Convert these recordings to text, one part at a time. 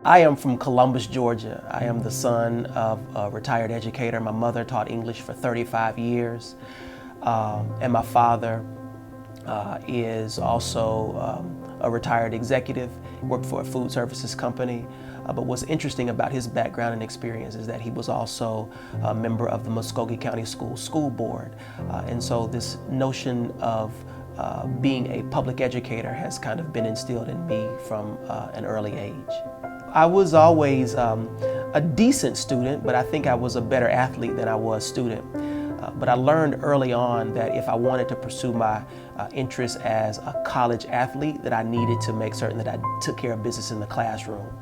I am from Columbus, Georgia. I am the son of a retired educator. My mother taught English for 35 years, and my father is also a retired executive, worked for a food services company. But what's interesting about his background and experience is that he was also a member of the Muskogee County School Board. And so this notion of being a public educator has kind of been instilled in me from an early age. I was always a decent student, but I think I was a better athlete than I was student. But I learned early on that if I wanted to pursue my interests as a college athlete, that I needed to make certain that I took care of business in the classroom.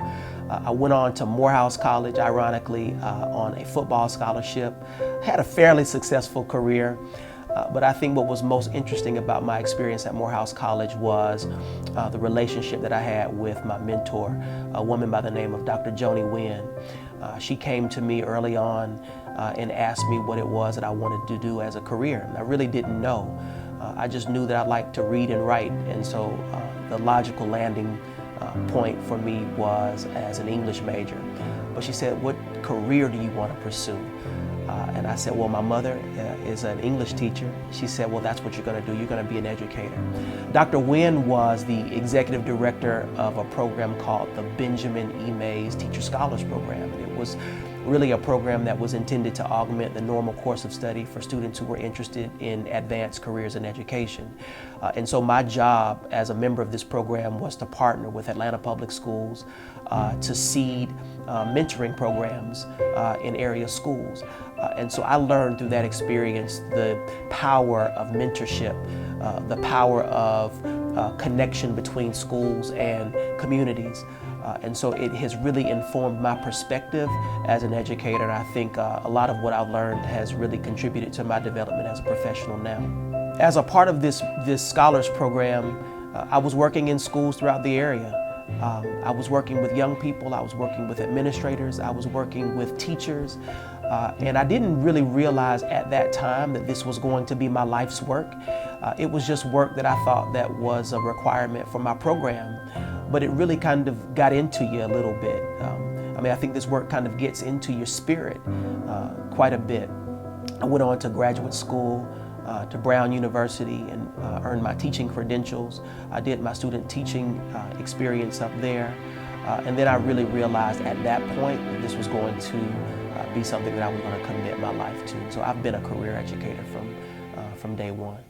I went on to Morehouse College, ironically, on a football scholarship. Had a fairly successful career. But I think what was most interesting about my experience at Morehouse College was the relationship that I had with my mentor, a woman by the name of Dr. Joni Wynn. She came to me early on and asked me what it was that I wanted to do as a career. And I really didn't know. I just knew that I liked to read and write, and so the logical landing point for me was as an English major. But she said, "What career do you want to pursue?" And I said, "Well, my mother is an English teacher." She said, "Well, that's what you're going to do. You're going to be an educator." Dr. Wynn was the executive director of a program called the Benjamin E. Mays Teacher Scholars Program. And it was really a program that was intended to augment the normal course of study for students who were interested in advanced careers in education. And so my job as a member of this program was to partner with Atlanta Public Schools to seed mentoring programs in area schools. And so I learned through that experience the power of mentorship, the power of connection between schools and communities. And so it has really informed my perspective as an educator. And I think a lot of what I've learned has really contributed to my development as a professional now. As a part of this scholars program, I was working in schools throughout the area. I was working with young people, I was working with administrators, I was working with teachers, and I didn't really realize at that time that this was going to be my life's work. It was just work that I thought that was a requirement for my program, but it really kind of got into you a little bit. I think this work kind of gets into your spirit quite a bit. I went on to graduate school, to Brown University, and earned my teaching credentials. I did my student teaching experience up there. And then I really realized at that point that this was going to be something that I was going to commit my life to. So I've been a career educator from day one.